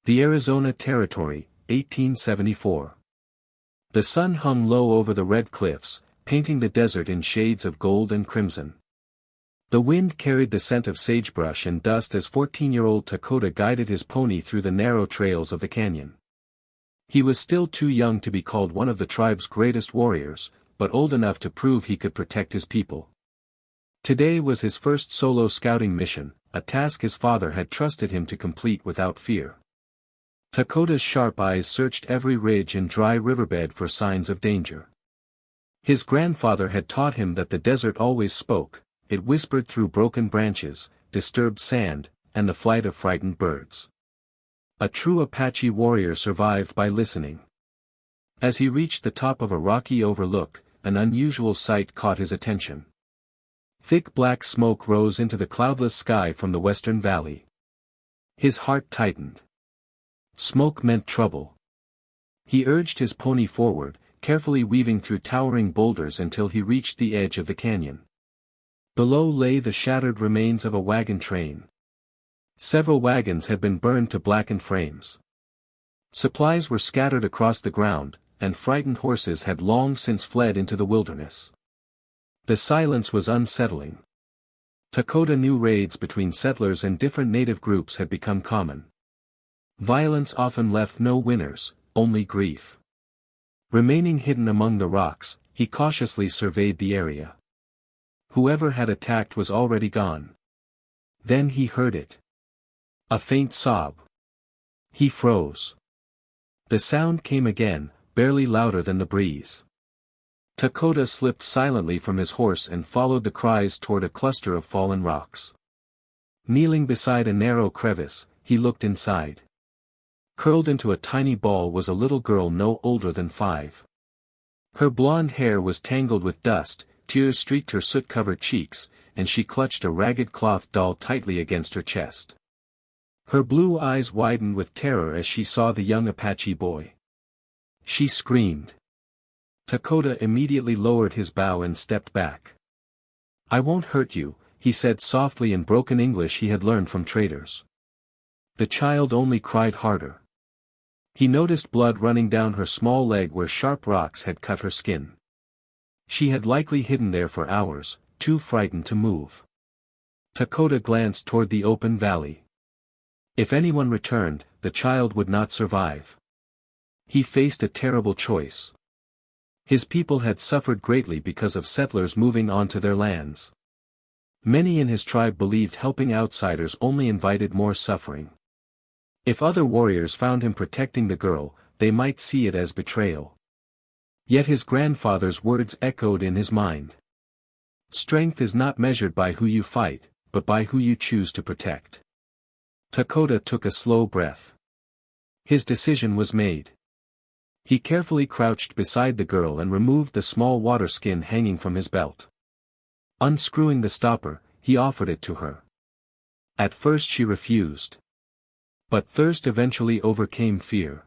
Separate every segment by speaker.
Speaker 1: The Arizona Territory, 1874. The sun hung low over the red cliffs, painting the desert in shades of gold and crimson. The wind carried the scent of sagebrush and dust as 14-year-old Dakota guided his pony through the narrow trails of the canyon. He was still too young to be called one of the tribe's greatest warriors, but old enough to prove he could protect his people. Today was his first solo scouting mission, a task his father had trusted him to complete without fear. Dakota's sharp eyes searched every ridge and dry riverbed for signs of danger. His grandfather had taught him that the desert always spoke. It whispered through broken branches, disturbed sand, and the flight of frightened birds. A true Apache warrior survived by listening. As he reached the top of a rocky overlook, an unusual sight caught his attention. Thick black smoke rose into the cloudless sky from the western valley. His heart tightened. Smoke meant trouble. He urged his pony forward, carefully weaving through towering boulders until he reached the edge of the canyon. Below lay the shattered remains of a wagon train. Several wagons had been burned to blackened frames. Supplies were scattered across the ground, and frightened horses had long since fled into the wilderness. The silence was unsettling. Dakota knew raids between settlers and different native groups had become common. Violence often left no winners, only grief. Remaining hidden among the rocks, he cautiously surveyed the area. Whoever had attacked was already gone. Then he heard it. A faint sob. He froze. The sound came again, barely louder than the breeze. Dakota slipped silently from his horse and followed the cries toward a cluster of fallen rocks. Kneeling beside a narrow crevice, he looked inside. Curled into a tiny ball was a little girl no older than 5. Her blonde hair was tangled with dust, tears streaked her soot-covered cheeks, and she clutched a ragged cloth doll tightly against her chest. Her blue eyes widened with terror as she saw the young Apache boy. She screamed. Dakota immediately lowered his bow and stepped back. "I won't hurt you," he said softly in broken English he had learned from traders. The child only cried harder. He noticed blood running down her small leg where sharp rocks had cut her skin. She had likely hidden there for hours, too frightened to move. Dakota glanced toward the open valley. If anyone returned, the child would not survive. He faced a terrible choice. His people had suffered greatly because of settlers moving onto their lands. Many in his tribe believed helping outsiders only invited more suffering. If other warriors found him protecting the girl, they might see it as betrayal. Yet his grandfather's words echoed in his mind. Strength is not measured by who you fight, but by who you choose to protect. Dakota took a slow breath. His decision was made. He carefully crouched beside the girl and removed the small water skin hanging from his belt. Unscrewing the stopper, he offered it to her. At first she refused. But thirst eventually overcame fear.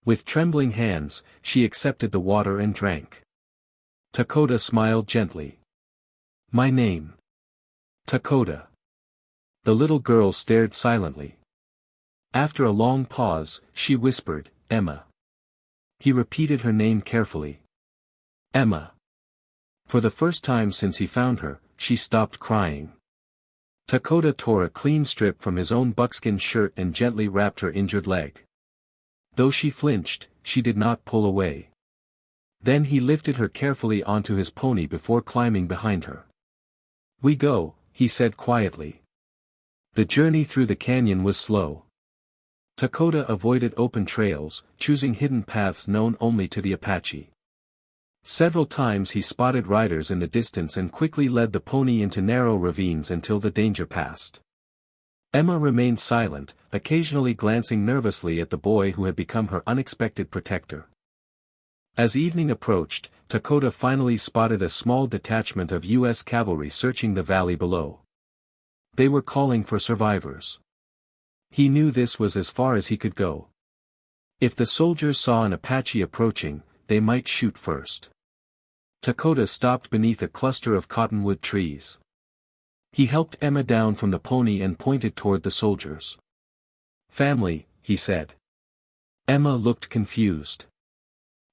Speaker 1: With trembling hands, she accepted the water and drank. Dakota smiled gently. "My name." "Dakota." The little girl stared silently. After a long pause, she whispered, "Emma." He repeated her name carefully. "Emma." For the first time since he found her, she stopped crying. Dakota tore a clean strip from his own buckskin shirt and gently wrapped her injured leg. Though she flinched, she did not pull away. Then he lifted her carefully onto his pony before climbing behind her. "We go," he said quietly. The journey through the canyon was slow. Dakota avoided open trails, choosing hidden paths known only to the Apache. Several times he spotted riders in the distance and quickly led the pony into narrow ravines until the danger passed. Emma remained silent, occasionally glancing nervously at the boy who had become her unexpected protector. As evening approached, Dakota finally spotted a small detachment of U.S. cavalry searching the valley below. They were calling for survivors. He knew this was as far as he could go. If the soldiers saw an Apache approaching, they might shoot first. Dakota stopped beneath a cluster of cottonwood trees. He helped Emma down from the pony and pointed toward the soldiers. "Family, he said. Emma looked confused.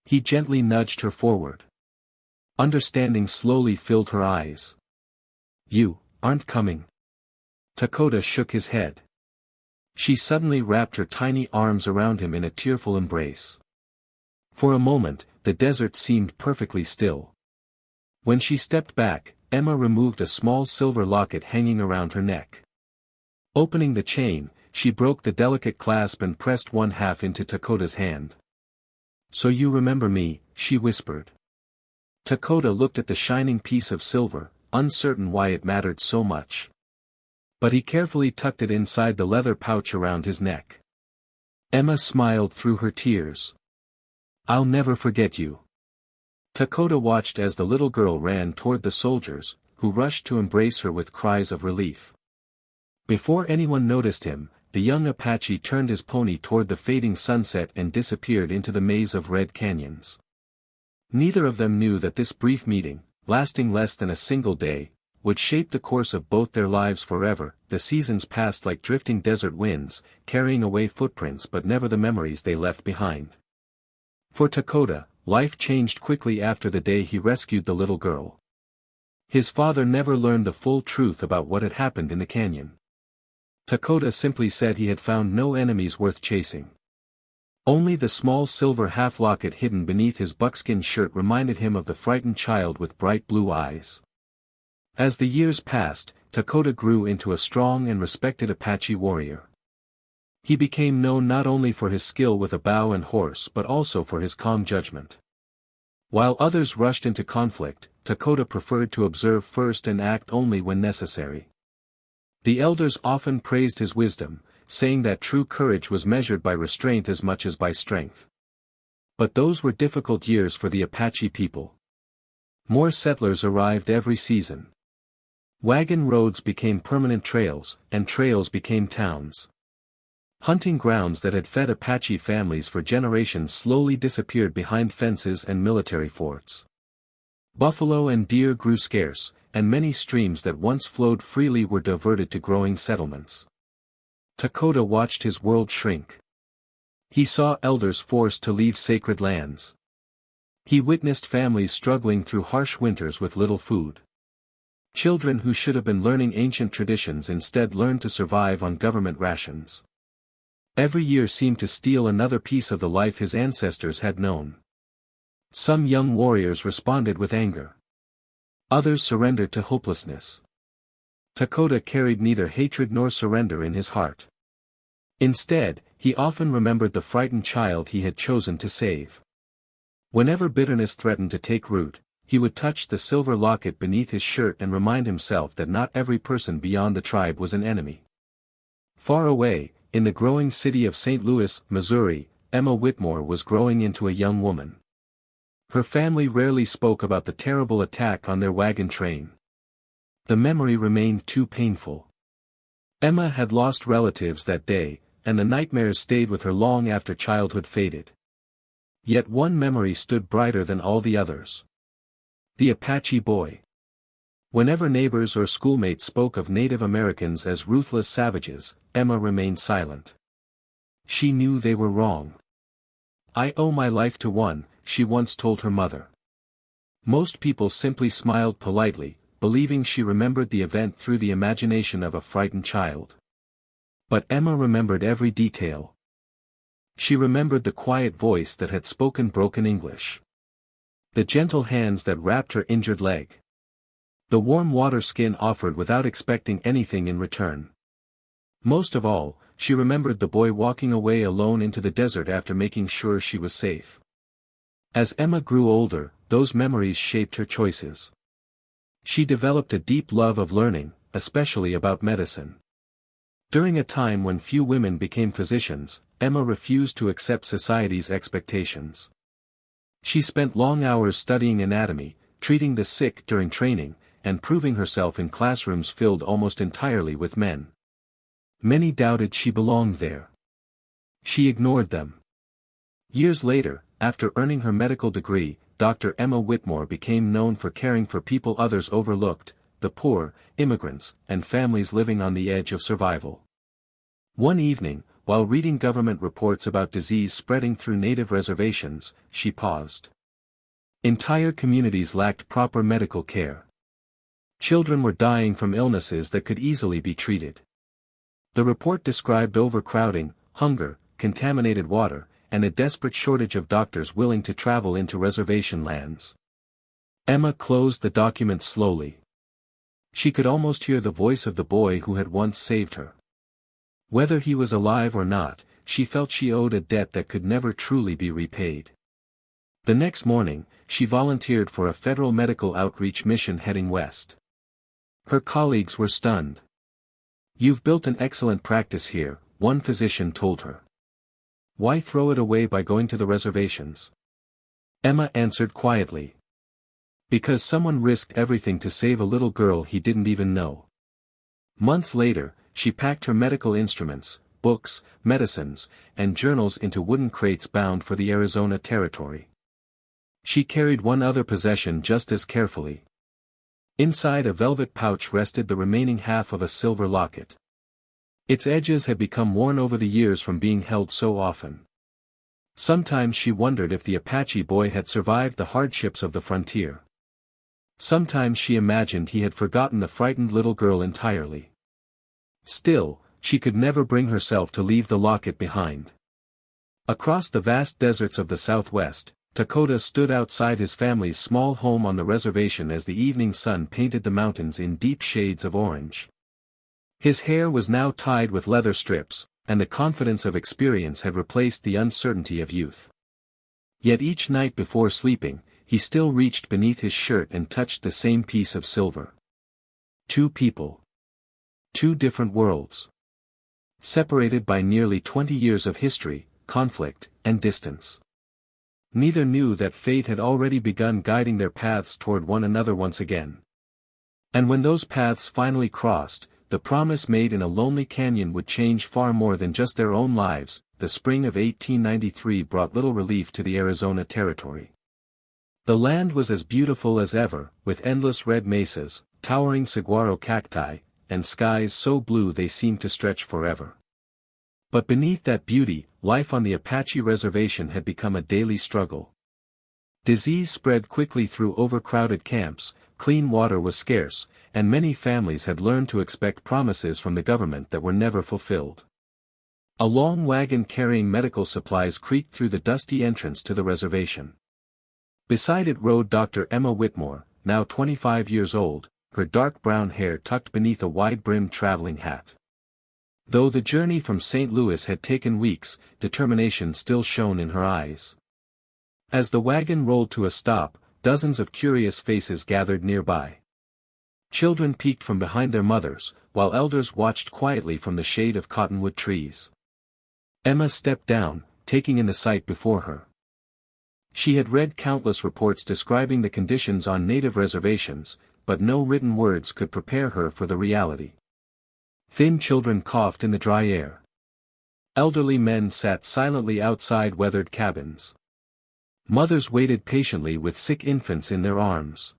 Speaker 1: He gently nudged her forward. Understanding slowly filled her eyes. You aren't coming. Dakota shook his head. She suddenly wrapped her tiny arms around him in a tearful embrace. For a moment, the desert seemed perfectly still. When she stepped back, Emma removed a small silver locket hanging around her neck. Opening the chain, she broke the delicate clasp and pressed one half into Dakota's hand. So you remember me, she whispered. Dakota looked at the shining piece of silver, uncertain why it mattered so much. But he carefully tucked it inside the leather pouch around his neck. Emma smiled through her tears. I'll never forget you. Dakota watched as the little girl ran toward the soldiers, who rushed to embrace her with cries of relief. Before anyone noticed him, the young Apache turned his pony toward the fading sunset and disappeared into the maze of red canyons. Neither of them knew that this brief meeting, lasting less than a single day, would shape the course of both their lives forever. The seasons passed like drifting desert winds, carrying away footprints but never the memories they left behind. For Dakota, life changed quickly after the day he rescued the little girl. His father never learned the full truth about what had happened in the canyon. Dakota simply said he had found no enemies worth chasing. Only the small silver half-locket hidden beneath his buckskin shirt reminded him of the frightened child with bright blue eyes. As the years passed, Dakota grew into a strong and respected Apache warrior. He became known not only for his skill with a bow and horse but also for his calm judgment. While others rushed into conflict, Dakota preferred to observe first and act only when necessary. The elders often praised his wisdom, saying that true courage was measured by restraint as much as by strength. But those were difficult years for the Apache people. More settlers arrived every season. Wagon roads became permanent trails, and trails became towns. Hunting grounds that had fed Apache families for generations slowly disappeared behind fences and military forts. Buffalo and deer grew scarce, and many streams that once flowed freely were diverted to growing settlements. Dakota watched his world shrink. He saw elders forced to leave sacred lands. He witnessed families struggling through harsh winters with little food. Children who should have been learning ancient traditions instead learned to survive on government rations. Every year seemed to steal another piece of the life his ancestors had known. Some young warriors responded with anger. Others surrendered to hopelessness. Dakota carried neither hatred nor surrender in his heart. Instead, he often remembered the frightened child he had chosen to save. Whenever bitterness threatened to take root, he would touch the silver locket beneath his shirt and remind himself that not every person beyond the tribe was an enemy. Far away, in the growing city of St. Louis, Missouri, Emma Whitmore was growing into a young woman. Her family rarely spoke about the terrible attack on their wagon train. The memory remained too painful. Emma had lost relatives that day, and the nightmares stayed with her long after childhood faded. Yet one memory stood brighter than all the others. The Apache boy. Whenever neighbors or schoolmates spoke of Native Americans as ruthless savages, Emma remained silent. She knew they were wrong. "I owe my life to one," she once told her mother. Most people simply smiled politely, believing she remembered the event through the imagination of a frightened child. But Emma remembered every detail. She remembered the quiet voice that had spoken broken English. The gentle hands that wrapped her injured leg. The warm water skin offered without expecting anything in return. Most of all, she remembered the boy walking away alone into the desert after making sure she was safe. As Emma grew older, those memories shaped her choices. She developed a deep love of learning, especially about medicine. During a time when few women became physicians, Emma refused to accept society's expectations. She spent long hours studying anatomy, treating the sick during training, and proving herself in classrooms filled almost entirely with men. Many doubted she belonged there. She ignored them. Years later, after earning her medical degree, Dr. Emma Whitmore became known for caring for people others overlooked, the poor, immigrants, and families living on the edge of survival. One evening, while reading government reports about disease spreading through native reservations, she paused. Entire communities lacked proper medical care. Children were dying from illnesses that could easily be treated. The report described overcrowding, hunger, contaminated water, and a desperate shortage of doctors willing to travel into reservation lands. Emma closed the document slowly. She could almost hear the voice of the boy who had once saved her. Whether he was alive or not, she felt she owed a debt that could never truly be repaid. The next morning, she volunteered for a federal medical outreach mission heading west. Her colleagues were stunned. "You've built an excellent practice here," one physician told her. "Why throw it away by going to the reservations?" Emma answered quietly. "Because someone risked everything to save a little girl he didn't even know." Months later, she packed her medical instruments, books, medicines, and journals into wooden crates bound for the Arizona Territory. She carried one other possession just as carefully. Inside a velvet pouch rested the remaining half of a silver locket. Its edges had become worn over the years from being held so often. Sometimes she wondered if the Apache boy had survived the hardships of the frontier. Sometimes she imagined he had forgotten the frightened little girl entirely. Still, she could never bring herself to leave the locket behind. Across the vast deserts of the Southwest, Dakota stood outside his family's small home on the reservation as the evening sun painted the mountains in deep shades of orange. His hair was now tied with leather strips, and the confidence of experience had replaced the uncertainty of youth. Yet each night before sleeping, he still reached beneath his shirt and touched the same piece of silver. Two people. Two different worlds. Separated by nearly 20 years of history, conflict, and distance. Neither knew that fate had already begun guiding their paths toward one another once again. And when those paths finally crossed, the promise made in a lonely canyon would change far more than just their own lives. The spring of 1893 brought little relief to the Arizona Territory. The land was as beautiful as ever, with endless red mesas, towering saguaro cacti, and skies so blue they seemed to stretch forever. But beneath that beauty, life on the Apache reservation had become a daily struggle. Disease spread quickly through overcrowded camps, clean water was scarce, and many families had learned to expect promises from the government that were never fulfilled. A long wagon carrying medical supplies creaked through the dusty entrance to the reservation. Beside it rode Dr. Emma Whitmore, now 25 years old, her dark brown hair tucked beneath a wide-brimmed traveling hat. Though the journey from St. Louis had taken weeks, determination still shone in her eyes. As the wagon rolled to a stop, dozens of curious faces gathered nearby. Children peeked from behind their mothers, while elders watched quietly from the shade of cottonwood trees. Emma stepped down, taking in the sight before her. She had read countless reports describing the conditions on native reservations, but no written words could prepare her for the reality. Thin children coughed in the dry air. Elderly men sat silently outside weathered cabins. Mothers waited patiently with sick infants in their arms.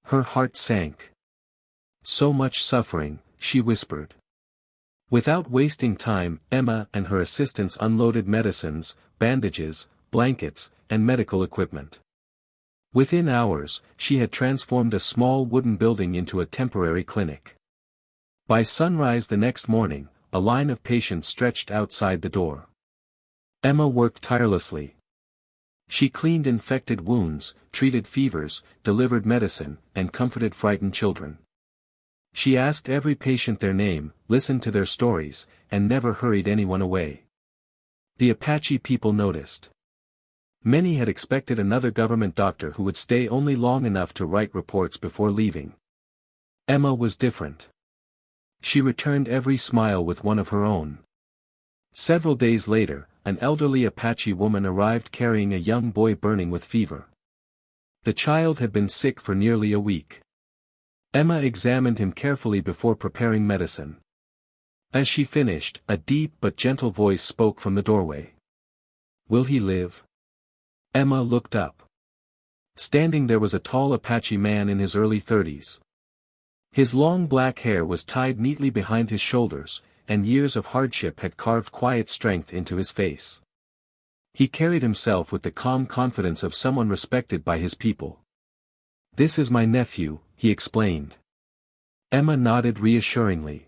Speaker 1: Her heart sank. "So much suffering," she whispered. Without wasting time, Emma and her assistants unloaded medicines, bandages, blankets, and medical equipment. Within hours, she had transformed a small wooden building into a temporary clinic. By sunrise the next morning, a line of patients stretched outside the door. Emma worked tirelessly. She cleaned infected wounds, treated fevers, delivered medicine, and comforted frightened children. She asked every patient their name, listened to their stories, and never hurried anyone away. The Apache people noticed. Many had expected another government doctor who would stay only long enough to write reports before leaving. Emma was different. She returned every smile with one of her own. Several days later, an elderly Apache woman arrived carrying a young boy burning with fever. The child had been sick for nearly a week. Emma examined him carefully before preparing medicine. As she finished, a deep but gentle voice spoke from the doorway. "Will he live?" Emma looked up. Standing there was a tall Apache man in his early 30s. His long black hair was tied neatly behind his shoulders, and years of hardship had carved quiet strength into his face. He carried himself with the calm confidence of someone respected by his people. "This is my nephew," he explained. Emma nodded reassuringly.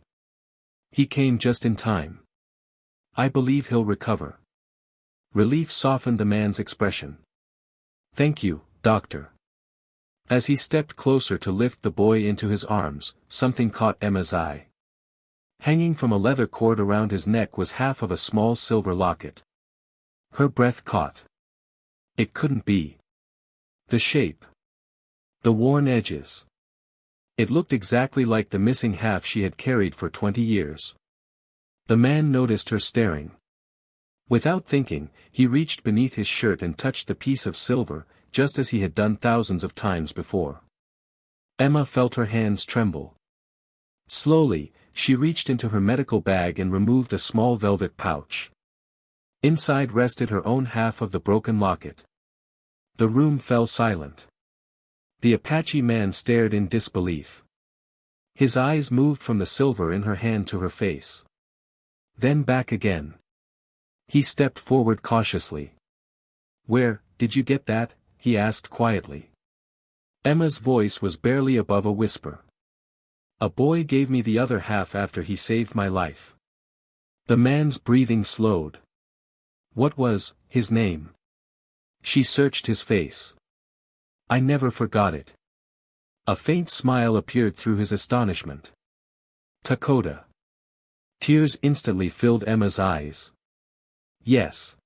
Speaker 1: "He came just in time. I believe he'll recover." Relief softened the man's expression. "Thank you, doctor." As he stepped closer to lift the boy into his arms, something caught Emma's eye. Hanging from a leather cord around his neck was half of a small silver locket. Her breath caught. It couldn't be. The shape. The worn edges. It looked exactly like the missing half she had carried for 20 years. The man noticed her staring. Without thinking, he reached beneath his shirt and touched the piece of silver, just as he had done thousands of times before. Emma felt her hands tremble. Slowly, she reached into her medical bag and removed a small velvet pouch. Inside rested her own half of the broken locket. The room fell silent. The Apache man stared in disbelief. His eyes moved from the silver in her hand to her face. Then back again. He stepped forward cautiously. "Where did you get that?" he asked quietly. Emma's voice was barely above a whisper. "A boy gave me the other half after he saved my life." The man's breathing slowed. "What was his name?" She searched his face. "I never forgot it." A faint smile appeared through his astonishment. "Dakota." Tears instantly filled Emma's eyes. "Yes."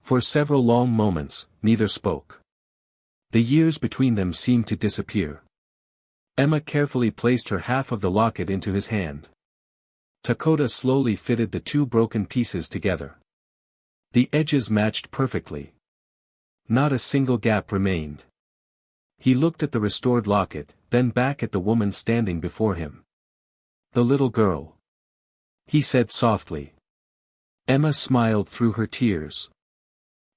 Speaker 1: For several long moments, neither spoke. The years between them seemed to disappear. Emma carefully placed her half of the locket into his hand. Dakota slowly fitted the two broken pieces together. The edges matched perfectly. Not a single gap remained. He looked at the restored locket, then back at the woman standing before him. "The little girl," he said softly. Emma smiled through her tears.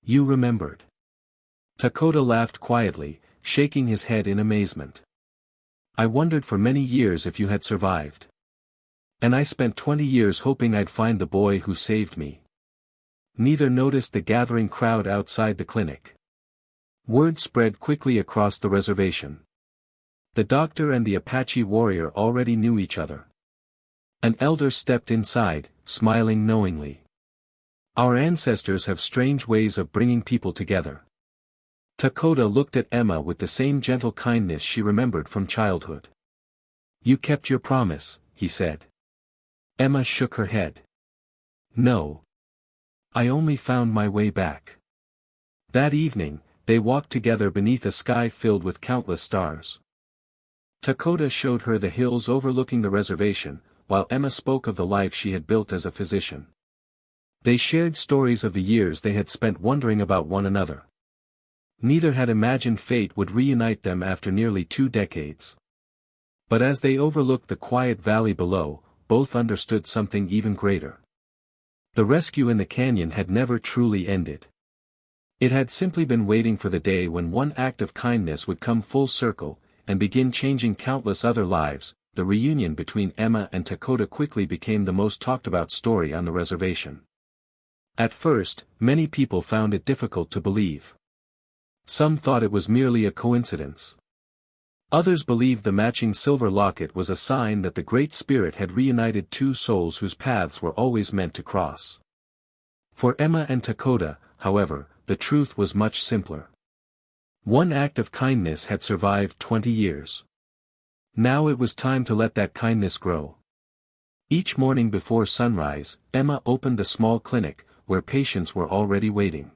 Speaker 1: "You remembered." Dakota laughed quietly, shaking his head in amazement. "I wondered for many years if you had survived. And I spent 20 years hoping I'd find the boy who saved me." Neither noticed the gathering crowd outside the clinic. Word spread quickly across the reservation. The doctor and the Apache warrior already knew each other. An elder stepped inside, smiling knowingly. "Our ancestors have strange ways of bringing people together." Dakota looked at Emma with the same gentle kindness she remembered from childhood. "You kept your promise," he said. Emma shook her head. "No. I only found my way back." That evening, they walked together beneath a sky filled with countless stars. Dakota showed her the hills overlooking the reservation, while Emma spoke of the life she had built as a physician. They shared stories of the years they had spent wondering about one another. Neither had imagined fate would reunite them after nearly 2 decades. But as they overlooked the quiet valley below, both understood something even greater. The rescue in the canyon had never truly ended. It had simply been waiting for the day when one act of kindness would come full circle, and begin changing countless other lives. The reunion between Emma and Dakota quickly became the most talked about story on the reservation. At first, many people found it difficult to believe. Some thought it was merely a coincidence. Others believed the matching silver locket was a sign that the Great Spirit had reunited two souls whose paths were always meant to cross. For Emma and Dakota, however, the truth was much simpler. One act of kindness had survived 20 years. Now it was time to let that kindness grow. Each morning before sunrise, Emma opened the small clinic, where patients were already waiting.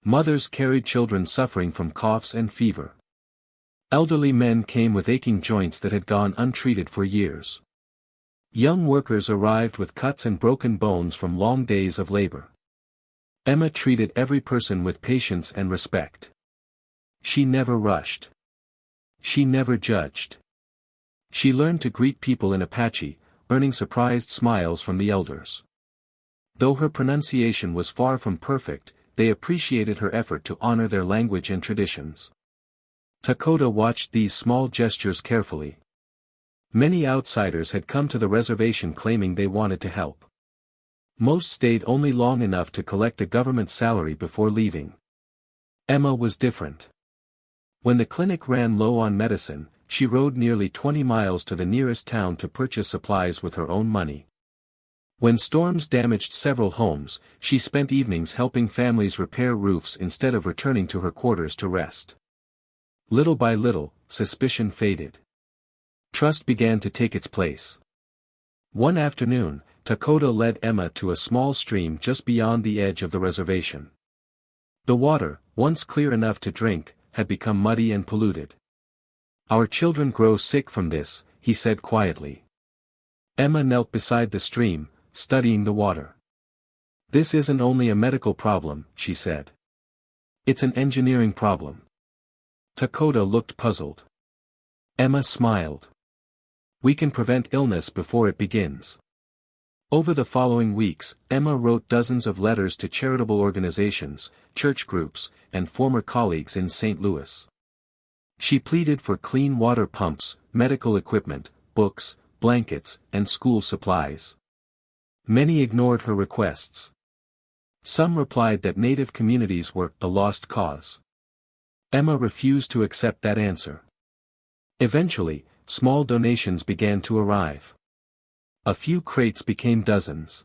Speaker 1: Mothers carried children suffering from coughs and fever. Elderly men came with aching joints that had gone untreated for years. Young workers arrived with cuts and broken bones from long days of labor. Emma treated every person with patience and respect. She never rushed. She never judged. She learned to greet people in Apache, earning surprised smiles from the elders. Though her pronunciation was far from perfect, they appreciated her effort to honor their language and traditions. Dakota watched these small gestures carefully. Many outsiders had come to the reservation claiming they wanted to help. Most stayed only long enough to collect a government salary before leaving. Emma was different. When the clinic ran low on medicine, she rode nearly 20 miles to the nearest town to purchase supplies with her own money. When storms damaged several homes, she spent evenings helping families repair roofs instead of returning to her quarters to rest. Little by little, suspicion faded. Trust began to take its place. One afternoon, Dakota led Emma to a small stream just beyond the edge of the reservation. The water, once clear enough to drink, had become muddy and polluted. "Our children grow sick from this," he said quietly. Emma knelt beside the stream, studying the water. "This isn't only a medical problem," she said. "It's an engineering problem." Dakota looked puzzled. Emma smiled. "We can prevent illness before it begins." Over the following weeks, Emma wrote dozens of letters to charitable organizations, church groups, and former colleagues in St. Louis. She pleaded for clean water pumps, medical equipment, books, blankets, and school supplies. Many ignored her requests. Some replied that Native communities were a lost cause. Emma refused to accept that answer. Eventually, small donations began to arrive. A few crates became dozens.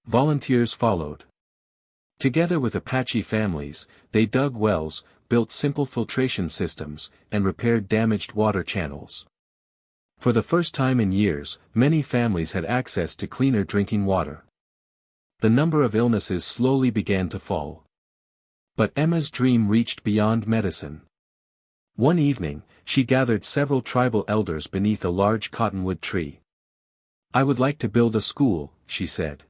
Speaker 1: Volunteers followed. Together with Apache families, they dug wells, built simple filtration systems, and repaired damaged water channels. For the first time in years, many families had access to cleaner drinking water. The number of illnesses slowly began to fall. But Emma's dream reached beyond medicine. One evening, she gathered several tribal elders beneath a large cottonwood tree. "I would like to build a school," she said.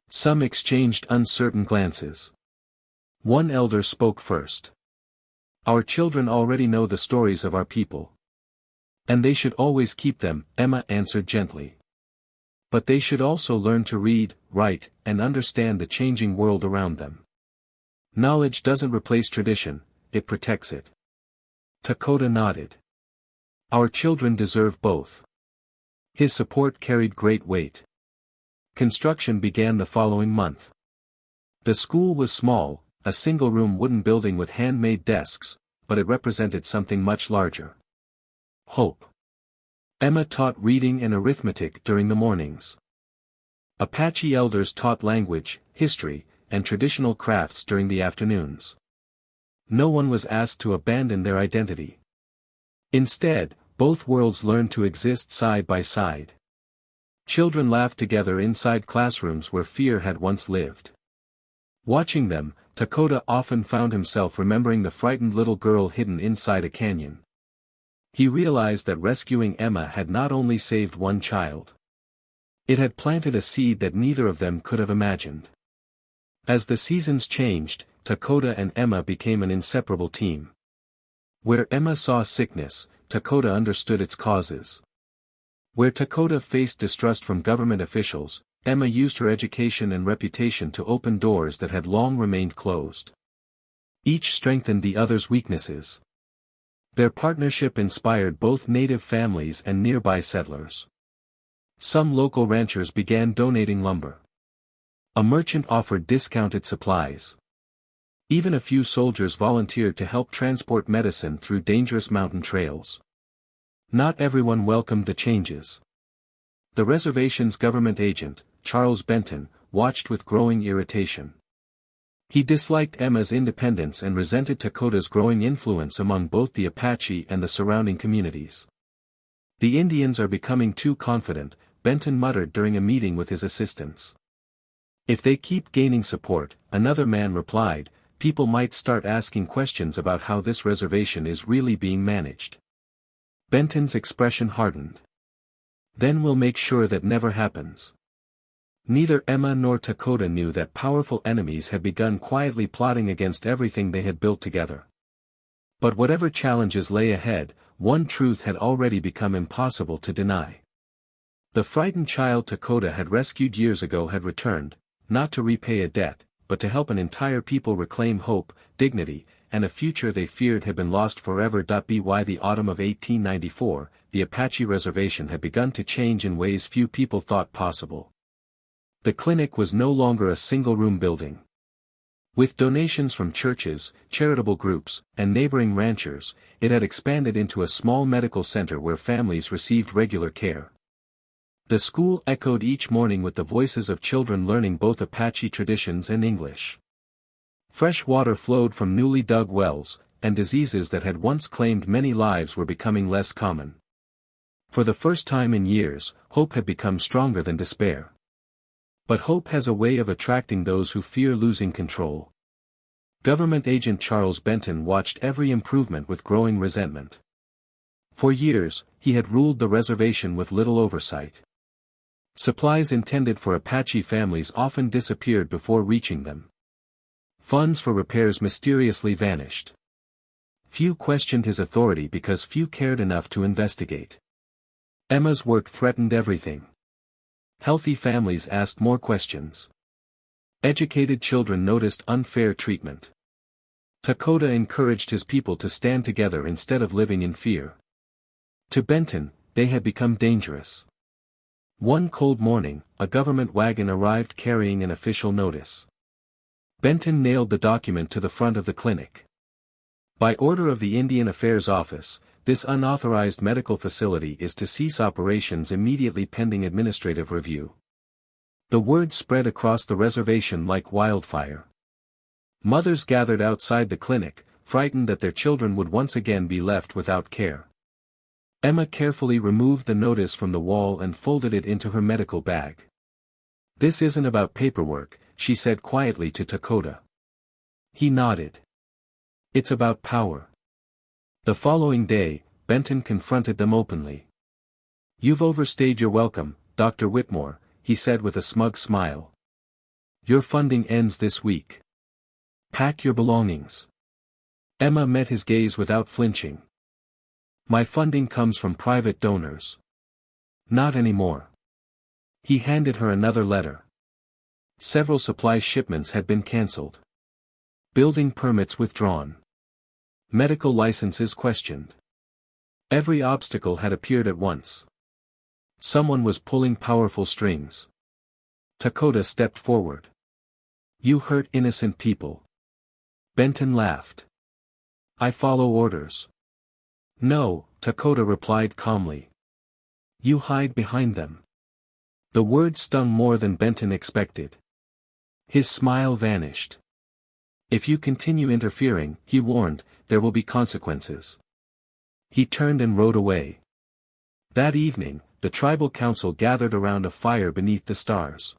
Speaker 1: Some exchanged uncertain glances. One elder spoke first. "Our children already know the stories of our people. And they should always keep them," Emma answered gently. "But they should also learn to read, write, and understand the changing world around them. Knowledge doesn't replace tradition, it protects it." Dakota nodded. "Our children deserve both." His support carried great weight. Construction began the following month. The school was small, a single-room wooden building with handmade desks, but it represented something much larger. Hope. Emma taught reading and arithmetic during the mornings. Apache elders taught language, history, and traditional crafts during the afternoons. No one was asked to abandon their identity. Instead, both worlds learned to exist side by side. Children laughed together inside classrooms where fear had once lived. Watching them, Dakota often found himself remembering the frightened little girl hidden inside a canyon. He realized that rescuing Emma had not only saved one child. It had planted a seed that neither of them could have imagined. As the seasons changed, Dakota and Emma became an inseparable team. Where Emma saw sickness, Dakota understood its causes. Where Dakota faced distrust from government officials, Emma used her education and reputation to open doors that had long remained closed. Each strengthened the other's weaknesses. Their partnership inspired both native families and nearby settlers. Some local ranchers began donating lumber. A merchant offered discounted supplies. Even a few soldiers volunteered to help transport medicine through dangerous mountain trails. Not everyone welcomed the changes. The reservation's government agent, Charles Benton, watched with growing irritation. He disliked Emma's independence and resented Dakota's growing influence among both the Apache and the surrounding communities. "The Indians are becoming too confident," Benton muttered during a meeting with his assistants. "If they keep gaining support," another man replied, "people might start asking questions about how this reservation is really being managed." Benton's expression hardened. "Then we'll make sure that never happens." Neither Emma nor Dakota knew that powerful enemies had begun quietly plotting against everything they had built together. But whatever challenges lay ahead, one truth had already become impossible to deny. The frightened child Dakota had rescued years ago had returned, not to repay a debt, but to help an entire people reclaim hope, dignity, and a future they feared had been lost forever. By the autumn of 1894, the Apache reservation had begun to change in ways few people thought possible. The clinic was no longer a single-room building. With donations from churches, charitable groups, and neighboring ranchers, it had expanded into a small medical center where families received regular care. The school echoed each morning with the voices of children learning both Apache traditions and English. Fresh water flowed from newly dug wells, and diseases that had once claimed many lives were becoming less common. For the first time in years, hope had become stronger than despair. But hope has a way of attracting those who fear losing control. Government agent Charles Benton watched every improvement with growing resentment. For years, he had ruled the reservation with little oversight. Supplies intended for Apache families often disappeared before reaching them. Funds for repairs mysteriously vanished. Few questioned his authority because few cared enough to investigate. Emma's work threatened everything. Healthy families asked more questions. Educated children noticed unfair treatment. Dakota encouraged his people to stand together instead of living in fear. To Benton, they had become dangerous. One cold morning, a government wagon arrived carrying an official notice. Benton nailed the document to the front of the clinic. By order of the Indian Affairs Office, this unauthorized medical facility is to cease operations immediately pending administrative review. The word spread across the reservation like wildfire. Mothers gathered outside the clinic, frightened that their children would once again be left without care. Emma carefully removed the notice from the wall and folded it into her medical bag. "This isn't about paperwork," she said quietly to Dakota. He nodded. "It's about power." The following day, Benton confronted them openly. "You've overstayed your welcome, Dr. Whitmore," he said with a smug smile. "Your funding ends this week. Pack your belongings." Emma met his gaze without flinching. "My funding comes from private donors." "Not anymore." He handed her another letter. Several supply shipments had been cancelled. Building permits withdrawn. Medical licenses questioned. Every obstacle had appeared at once. Someone was pulling powerful strings. Dakota stepped forward. "You hurt innocent people." Benton laughed. "I follow orders." "No," Dakota replied calmly. "You hide behind them." The word stung more than Benton expected. His smile vanished. "If you continue interfering," he warned, "there will be consequences." He turned and rode away. That evening, the tribal council gathered around a fire beneath the stars.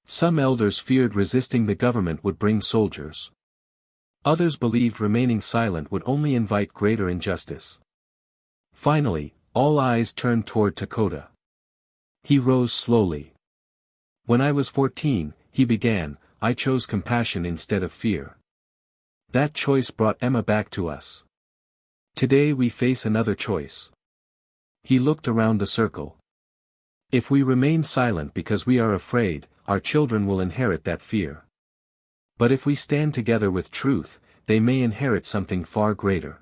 Speaker 1: Some elders feared resisting the government would bring soldiers. Others believed remaining silent would only invite greater injustice. Finally, all eyes turned toward Dakota. He rose slowly. "When I was 14, he began, I chose compassion instead of fear. That choice brought Emma back to us. Today we face another choice." He looked around the circle. "If we remain silent because we are afraid, our children will inherit that fear. But if we stand together with truth, they may inherit something far greater."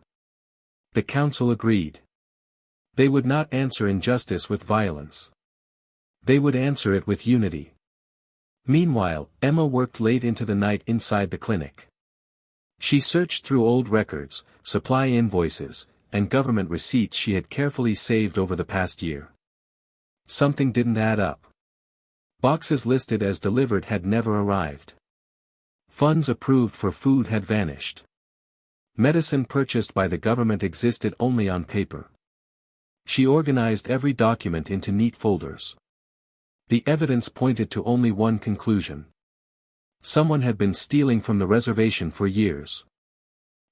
Speaker 1: The council agreed. They would not answer injustice with violence. They would answer it with unity. Meanwhile, Emma worked late into the night inside the clinic. She searched through old records, supply invoices, and government receipts she had carefully saved over the past year. Something didn't add up. Boxes listed as delivered had never arrived. Funds approved for food had vanished. Medicine purchased by the government existed only on paper. She organized every document into neat folders. The evidence pointed to only one conclusion. Someone had been stealing from the reservation for years.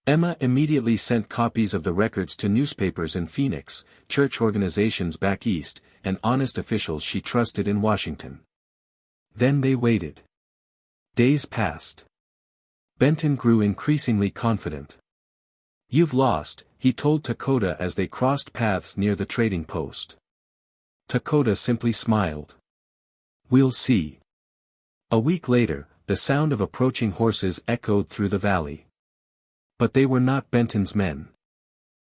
Speaker 1: Emma immediately sent copies of the records to newspapers in Phoenix, church organizations back east, and honest officials she trusted in Washington. Then they waited. Days passed. Benton grew increasingly confident. "You've lost," he told Dakota as they crossed paths near the trading post. Dakota simply smiled. "We'll see." A week later, the sound of approaching horses echoed through the valley. But they were not Benton's men.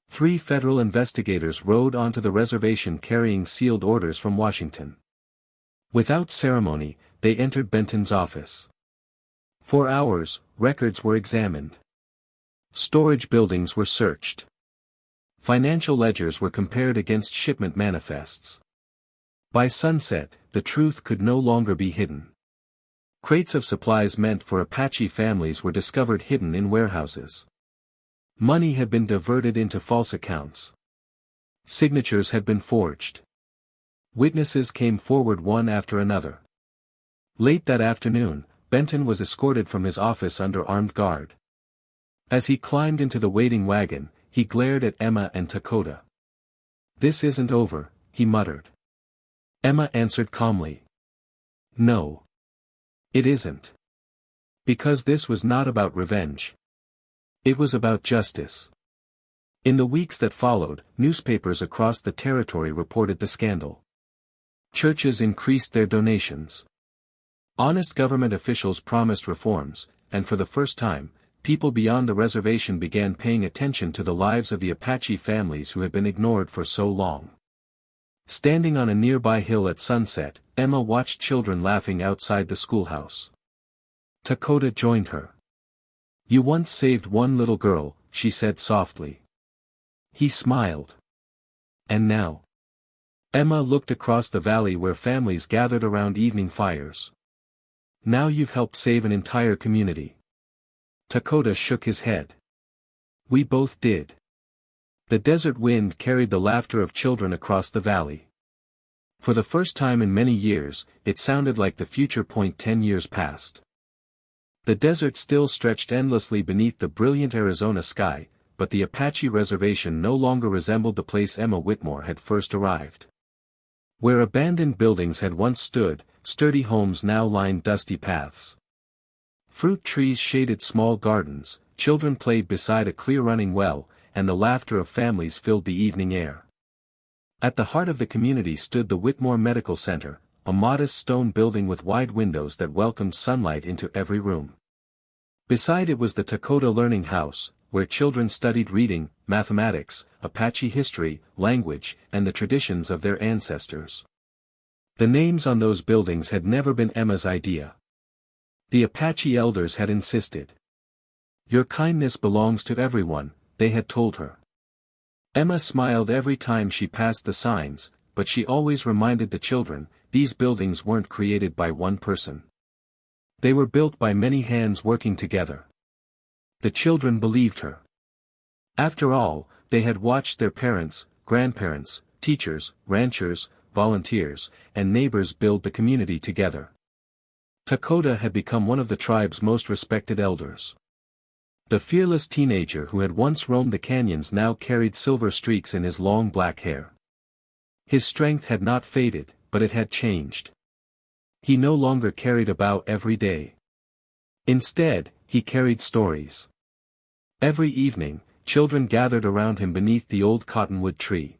Speaker 1: 3 federal investigators rode onto the reservation carrying sealed orders from Washington. Without ceremony, they entered Benton's office. For hours, records were examined. Storage buildings were searched. Financial ledgers were compared against shipment manifests. By sunset, the truth could no longer be hidden. Crates of supplies meant for Apache families were discovered hidden in warehouses. Money had been diverted into false accounts. Signatures had been forged. Witnesses came forward one after another. Late that afternoon, Benton was escorted from his office under armed guard. As he climbed into the waiting wagon, he glared at Emma and Dakota. "This isn't over," he muttered. Emma answered calmly. "No. It isn't. Because this was not about revenge. It was about justice." In the weeks that followed, newspapers across the territory reported the scandal. Churches increased their donations. Honest government officials promised reforms, and for the first time, people beyond the reservation began paying attention to the lives of the Apache families who had been ignored for so long. Standing on a nearby hill at sunset, Emma watched children laughing outside the schoolhouse. Dakota joined her. "You once saved one little girl," she said softly. He smiled. "And now?" Emma looked across the valley where families gathered around evening fires. "Now you've helped save an entire community." Dakota shook his head. "We both did." The desert wind carried the laughter of children across the valley. For the first time in many years, it sounded like the future point 10 years past. The desert still stretched endlessly beneath the brilliant Arizona sky, but the Apache reservation no longer resembled the place Emma Whitmore had first arrived. Where abandoned buildings had once stood, sturdy homes now lined dusty paths. Fruit trees shaded small gardens, children played beside a clear running well, and the laughter of families filled the evening air. At the heart of the community stood the Whitmore Medical Center, a modest stone building with wide windows that welcomed sunlight into every room. Beside it was the Dakota Learning House, where children studied reading, mathematics, Apache history, language, and the traditions of their ancestors. The names on those buildings had never been Emma's idea. The Apache elders had insisted. "Your kindness belongs to everyone," they had told her. Emma smiled every time she passed the signs, but she always reminded the children, these buildings weren't created by one person. They were built by many hands working together. The children believed her. After all, they had watched their parents, grandparents, teachers, ranchers, volunteers, and neighbors build the community together. Dakota had become one of the tribe's most respected elders. The fearless teenager who had once roamed the canyons now carried silver streaks in his long black hair. His strength had not faded, but it had changed. He no longer carried a bow every day. Instead, he carried stories. Every evening, children gathered around him beneath the old cottonwood tree.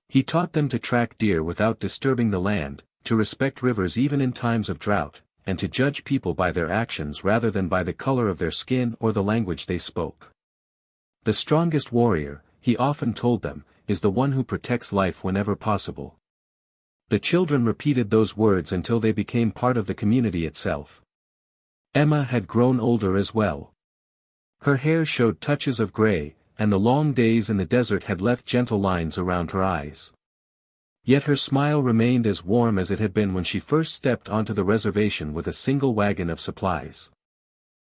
Speaker 1: He taught them to track deer without disturbing the land, to respect rivers even in times of drought, and to judge people by their actions rather than by the color of their skin or the language they spoke. The strongest warrior, he often told them, is the one who protects life whenever possible. The children repeated those words until they became part of the community itself. Emma had grown older as well. Her hair showed touches of gray, and the long days in the desert had left gentle lines around her eyes. Yet her smile remained as warm as it had been when she first stepped onto the reservation with a single wagon of supplies.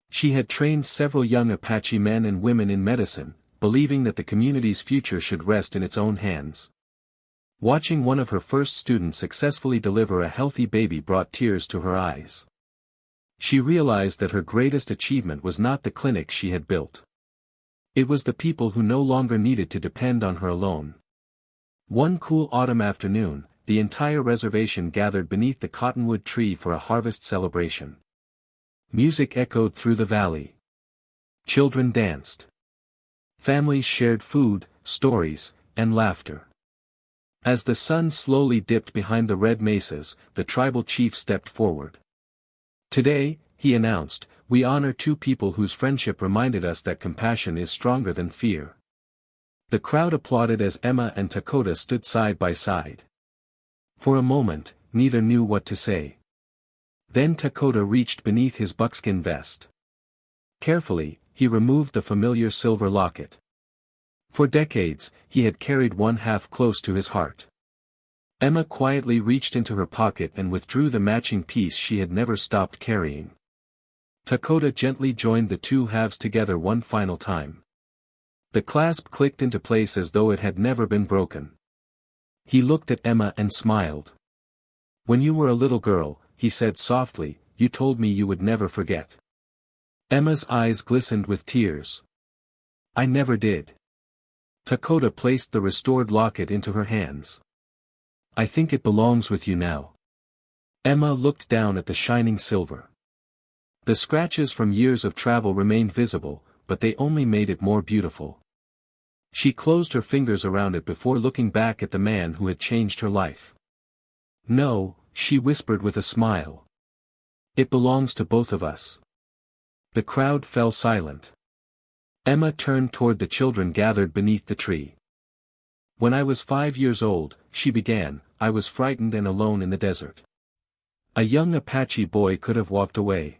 Speaker 1: She had trained several young Apache men and women in medicine, believing that the community's future should rest in its own hands. Watching one of her first students successfully deliver a healthy baby brought tears to her eyes. She realized that her greatest achievement was not the clinic she had built. It was the people who no longer needed to depend on her alone. One cool autumn afternoon, the entire reservation gathered beneath the cottonwood tree for a harvest celebration. Music echoed through the valley. Children danced. Families shared food, stories, and laughter. As the sun slowly dipped behind the red mesas, the tribal chief stepped forward. "Today," he announced, "we honor two people whose friendship reminded us that compassion is stronger than fear." The crowd applauded as Emma and Dakota stood side by side. For a moment, neither knew what to say. Then Dakota reached beneath his buckskin vest. Carefully, he removed the familiar silver locket. For decades, he had carried one half close to his heart. Emma quietly reached into her pocket and withdrew the matching piece she had never stopped carrying. Dakota gently joined the two halves together one final time. The clasp clicked into place as though it had never been broken. He looked at Emma and smiled. "When you were a little girl," he said softly, "you told me you would never forget." Emma's eyes glistened with tears. "I never did." Dakota placed the restored locket into her hands. "I think it belongs with you now." Emma looked down at the shining silver. The scratches from years of travel remained visible, but they only made it more beautiful. She closed her fingers around it before looking back at the man who had changed her life. "No," she whispered with a smile. "It belongs to both of us." The crowd fell silent. Emma turned toward the children gathered beneath the tree. "When I was 5 years old," she began, "I was frightened and alone in the desert. A young Apache boy could have walked away.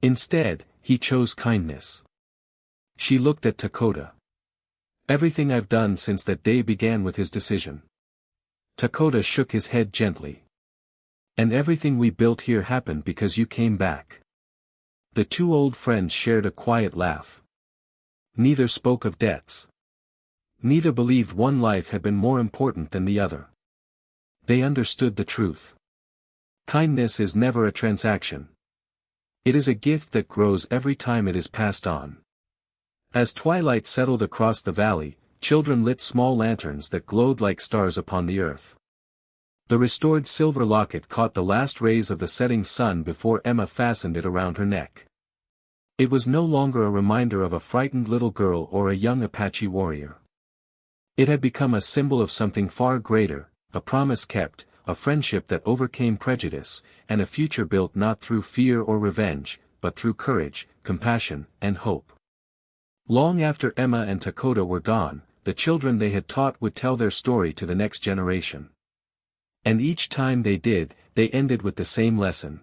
Speaker 1: Instead, he chose kindness." She looked at Dakota. "Everything I've done since that day began with his decision." Dakota shook his head gently. "And everything we built here happened because you came back." The two old friends shared a quiet laugh. Neither spoke of debts. Neither believed one life had been more important than the other. They understood the truth. Kindness is never a transaction. It is a gift that grows every time it is passed on. As twilight settled across the valley, children lit small lanterns that glowed like stars upon the earth. The restored silver locket caught the last rays of the setting sun before Emma fastened it around her neck. It was no longer a reminder of a frightened little girl or a young Apache warrior. It had become a symbol of something far greater, a promise kept, a friendship that overcame prejudice, and a future built not through fear or revenge, but through courage, compassion, and hope. Long after Emma and Dakota were gone, the children they had taught would tell their story to the next generation. And each time they did, they ended with the same lesson.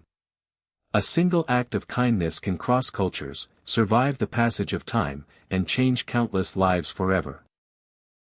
Speaker 1: A single act of kindness can cross cultures, survive the passage of time, and change countless lives forever.